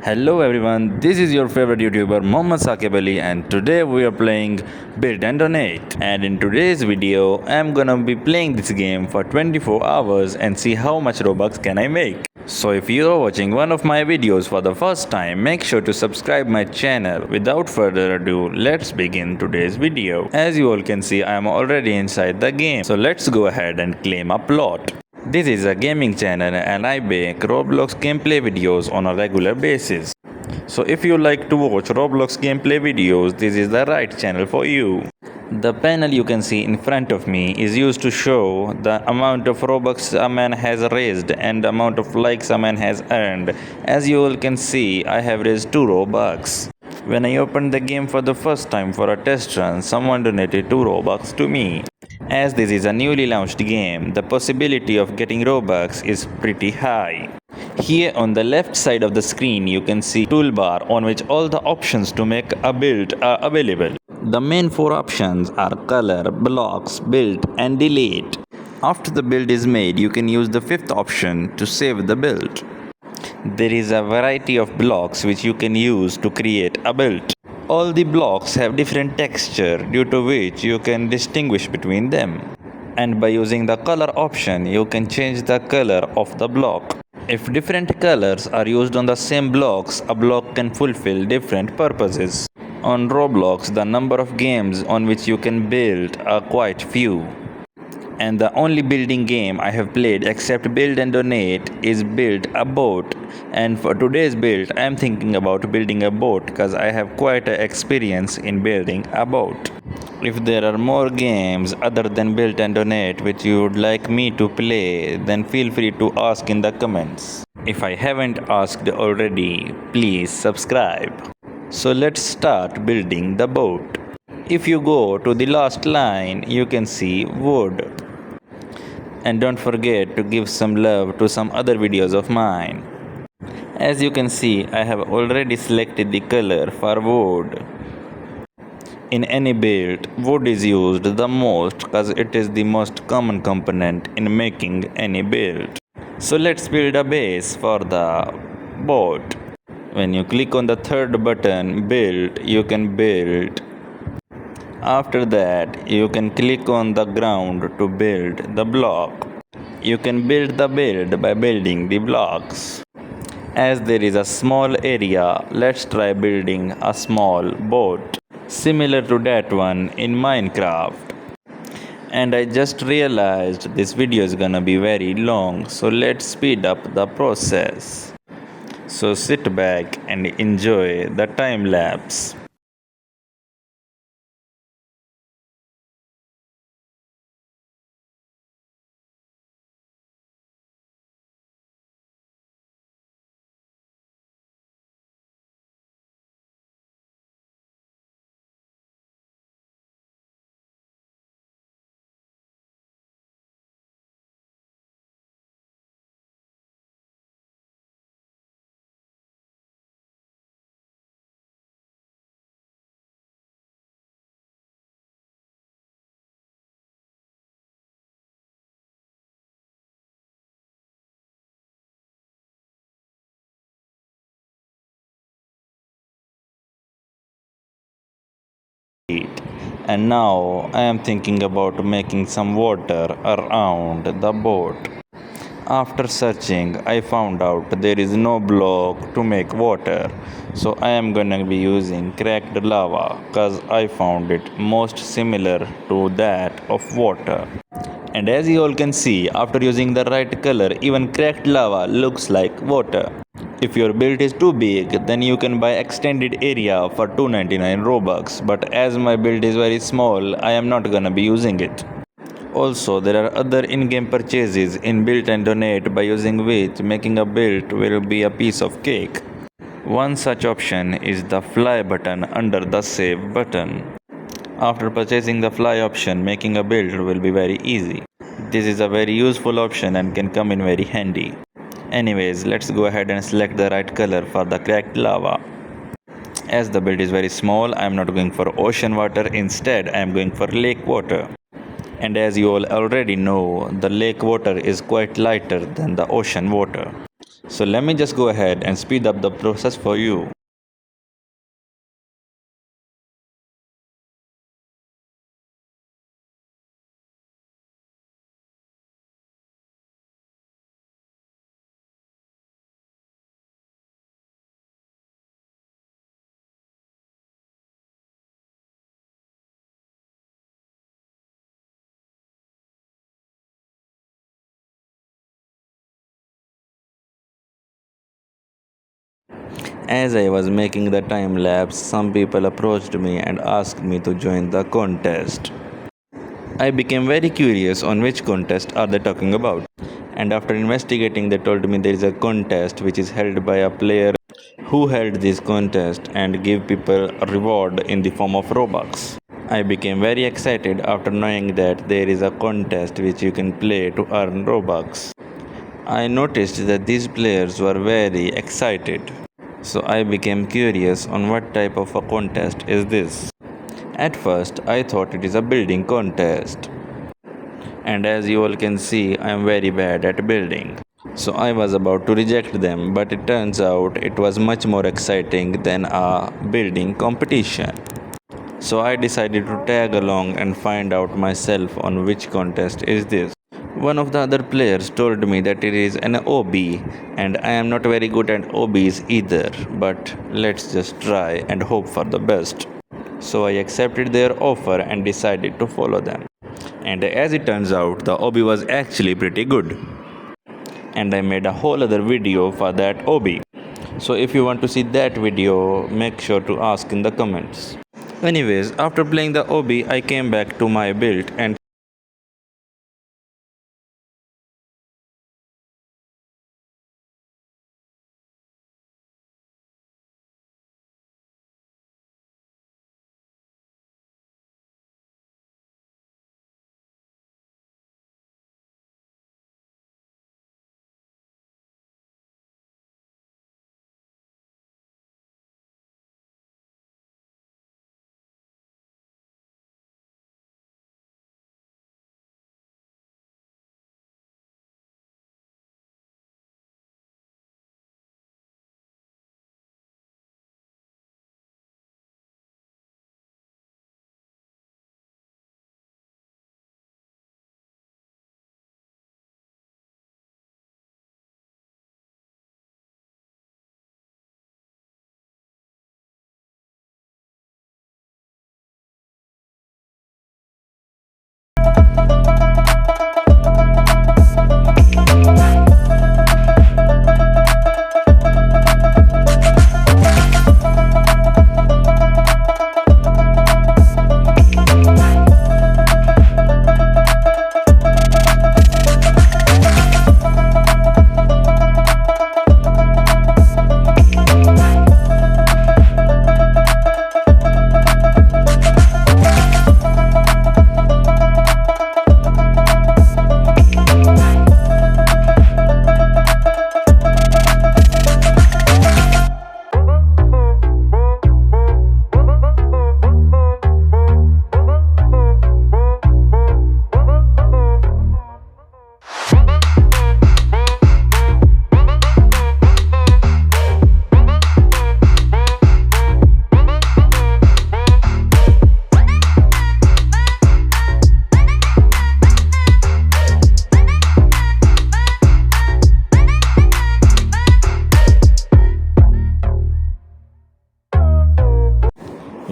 Hello everyone, this is your favorite YouTuber Mohammad Saqib Ali and today we are playing Build and Donate. And in today's video, I'm gonna be playing this game for 24 hours and see how much Robux can I make. So if you are watching one of my videos for the first time, make sure to subscribe my channel. Without further ado, let's begin today's video. As you all can see, I am already inside the game. So let's go ahead and claim a plot. This is a gaming channel and I make Roblox gameplay videos on a regular basis. So if you like to watch Roblox gameplay videos, this is the right channel for you. The panel you can see in front of me is used to show the amount of Robux a man has raised and the amount of likes a man has earned. As you all can see, I have raised 2 Robux. When I opened the game for the first time for a test run, someone donated 2 Robux to me. As this is a newly launched game, the possibility of getting Robux is pretty high. Here on the left side of the screen you can see toolbar on which all the options to make a build are available. The main 4 options are color, blocks, build and delete. After the build is made, you can use the 5th option to save the build. There is a variety of blocks which you can use to create a build. All the blocks have different texture due to which you can distinguish between them. And by using the color option, you can change the color of the block. If different colors are used on the same blocks, a block can fulfill different purposes. On Roblox, the number of games on which you can build are quite few. And the only building game I have played except Build and Donate is Build a Boat. And for today's build, I am thinking about building a boat because I have quite an experience in building a boat. If there are more games other than Build and Donate which you would like me to play, then feel free to ask in the comments. If I haven't asked already, please subscribe. So let's start building the boat. If you go to the last line, you can see wood. And don't forget to give some love to some other videos of mine. As you can see, I have already selected the color for wood. In any build, wood is used the most because it is the most common component in making any build. So let's build a base for the boat. When you click on the 3rd button, build, you can build. After that, you can click on the ground to build the block. You can build the build by building the blocks. As there is a small area, let's try building a small boat, similar to that one in Minecraft. And I just realized this video is gonna be very long, so let's speed up the process. So sit back and enjoy the time lapse. And now I am thinking about making some water around the boat. After searching, I found out there is no block to make water. So I am gonna be using cracked lava because I found it most similar to that of water. And as you all can see, after using the right color, even cracked lava looks like water. If your build is too big, then you can buy extended area for 299 Robux. But as my build is very small, I am not gonna be using it. Also, there are other in-game purchases in Build and Donate by using which making a build will be a piece of cake. One such option is the fly button under the save button. After purchasing the fly option, making a build will be very easy. This is a very useful option and can come in very handy. Anyways, let's go ahead and select the right color for the cracked lava. As the build is very small, I am not going for ocean water, instead I am going for lake water. And as you all already know, the lake water is quite lighter than the ocean water. So let me just go ahead and speed up the process for you. As I was making the time lapse, some people approached me and asked me to join the contest. I became very curious on which contest are they talking about. And after investigating, they told me there is a contest which is held by a player who held this contest and give people a reward in the form of Robux. I became very excited after knowing that there is a contest which you can play to earn Robux. I noticed that these players were very excited. So I became curious on what type of a contest is this. At first, I thought it is a building contest. And as you all can see, I am very bad at building. So I was about to reject them, but it turns out it was much more exciting than a building competition. So I decided to tag along and find out myself on which contest is this. One of the other players told me that it is an OB, and I am not very good at OBs either, but let's just try and hope for the best. So I accepted their offer and decided to follow them. And as it turns out, the OB was actually pretty good. And I made a whole other video for that OB. So if you want to see that video, make sure to ask in the comments. Anyways, after playing the OB, I came back to my build and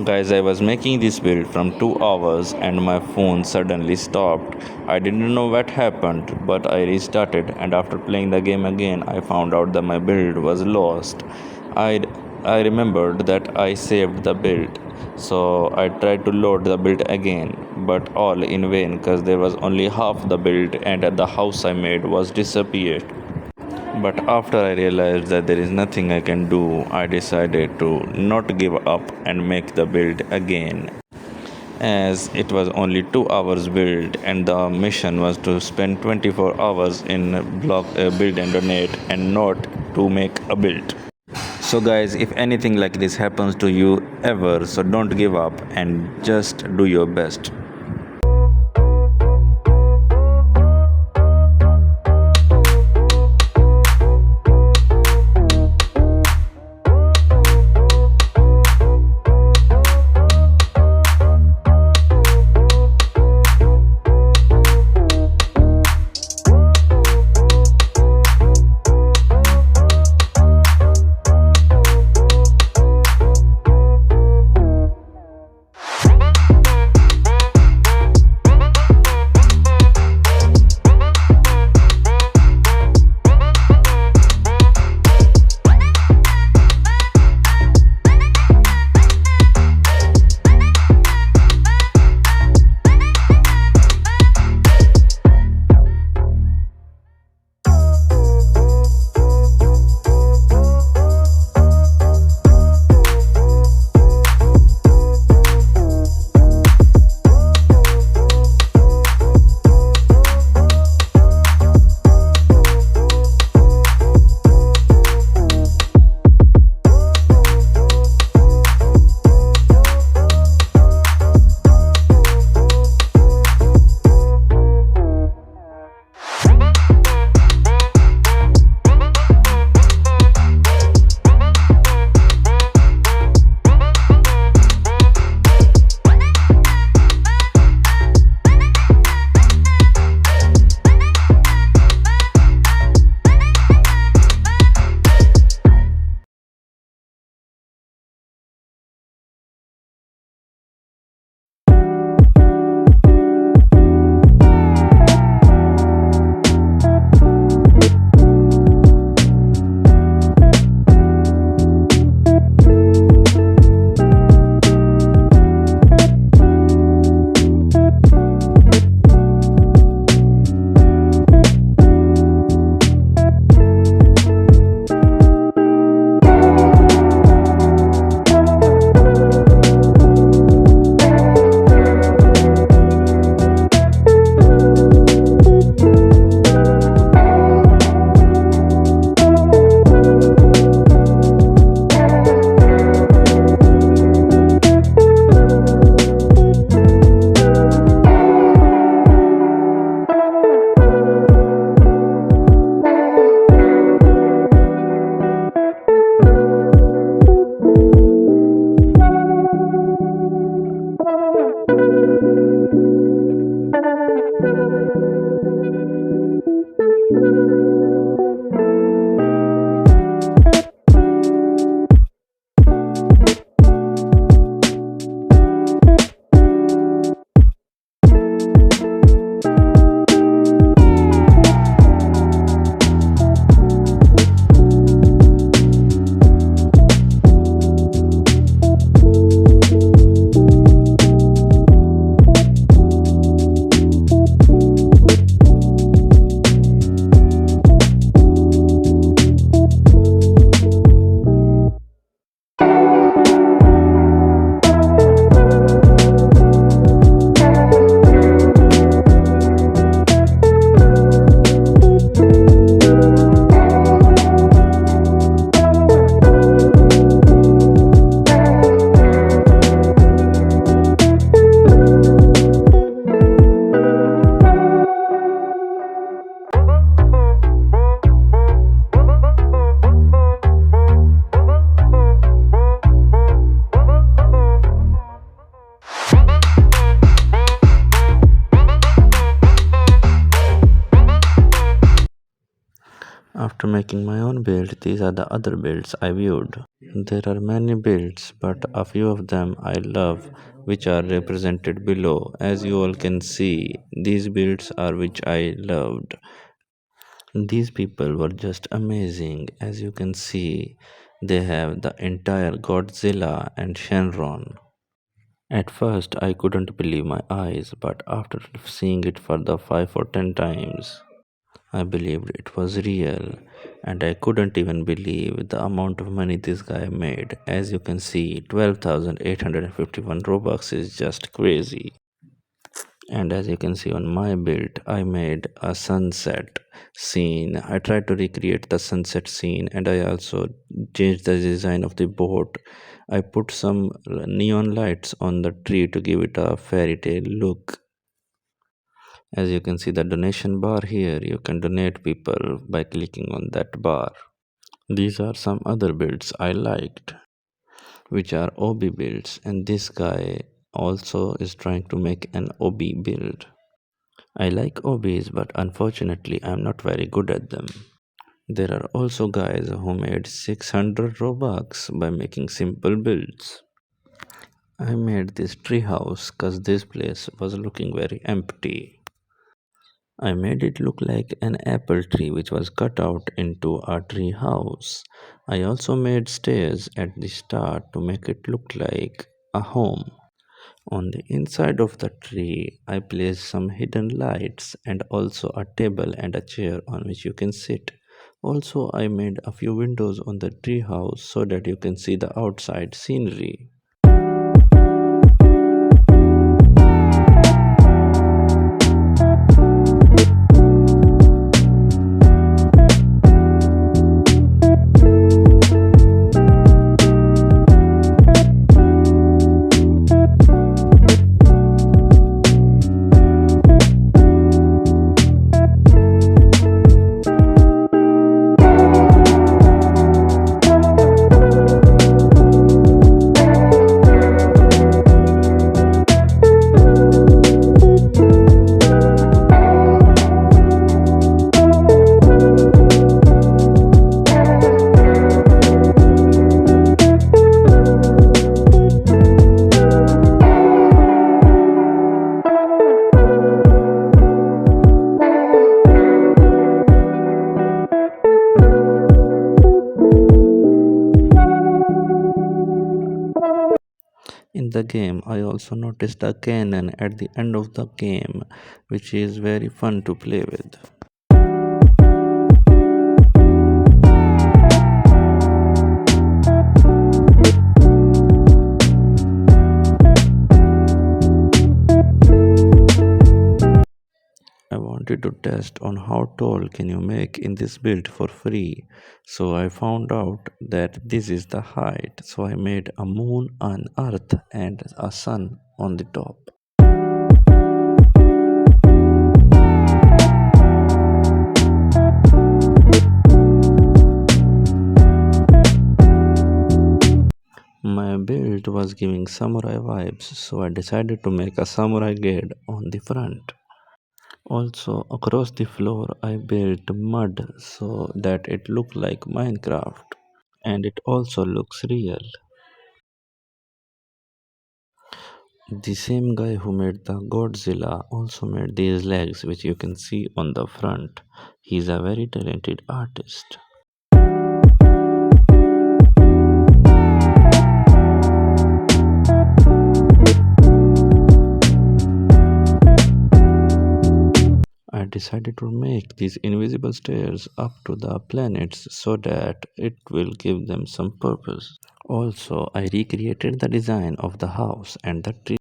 guys, I was making this build from 2 hours and my phone suddenly stopped. I didn't know what happened, but I restarted, and after playing the game again, I found out that my build was lost. I remembered that I saved the build, so I tried to load the build again, but all in vain because there was only half the build and the house I made was disappeared. But after I realized that there is nothing I can do, I decided to not give up and make the build again. As it was only 2 hours build and the mission was to spend 24 hours in build and donate and not to make a build. So guys, if anything like this happens to you ever, so don't give up and just do your best. After making my own build, these are the other builds I viewed. There are many builds, but a few of them I love, which are represented below. As you all can see, these builds are which I loved. These people were just amazing. As you can see, they have the entire Godzilla and Shenron. At first, I couldn't believe my eyes, but after seeing it for the 5 or 10 times, I believed it was real, and I couldn't even believe the amount of money this guy made. As you can see, 12,851 Robux is just crazy. And as you can see on my build, I made a sunset scene. I tried to recreate the sunset scene, and I also changed the design of the boat. I put some neon lights on the tree to give it a fairy tale look. As you can see the donation bar here, you can donate people by clicking on that bar. These are some other builds I liked, which are OB builds, and this guy also is trying to make an OB build. I like OBs, but unfortunately I'm not very good at them. There are also guys who made 600 Robux by making simple builds. I made this tree house cause this place was looking very empty. I made it look like an apple tree which was cut out into a tree house. I also made stairs at the start to make it look like a home. On the inside of the tree, I placed some hidden lights and also a table and a chair on which you can sit. Also, I made a few windows on the tree house so that you can see the outside scenery. In the game, I also noticed a cannon at the end of the game, which is very fun to play with. I wanted to test on how tall can you make in this build for free. So I found out that this is the height. So I made a moon, an earth and a sun on the top. My build was giving samurai vibes, so I decided to make a samurai gate on the front. Also, across the floor, I built mud so that it looked like Minecraft, and it also looks real. The same guy who made the Godzilla also made these legs, which you can see on the front. He's a very talented artist. I decided to make these invisible stairs up to the planets so that it will give them some purpose. Also, I recreated the design of the house and the tree.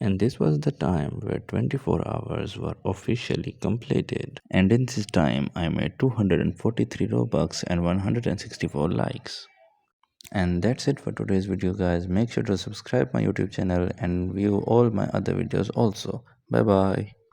And this was the time where 24 hours were officially completed. And in this time, I made 243 Robux and 164 likes. And that's it for today's video, guys. Make sure to subscribe my YouTube channel and view all my other videos also. Bye bye.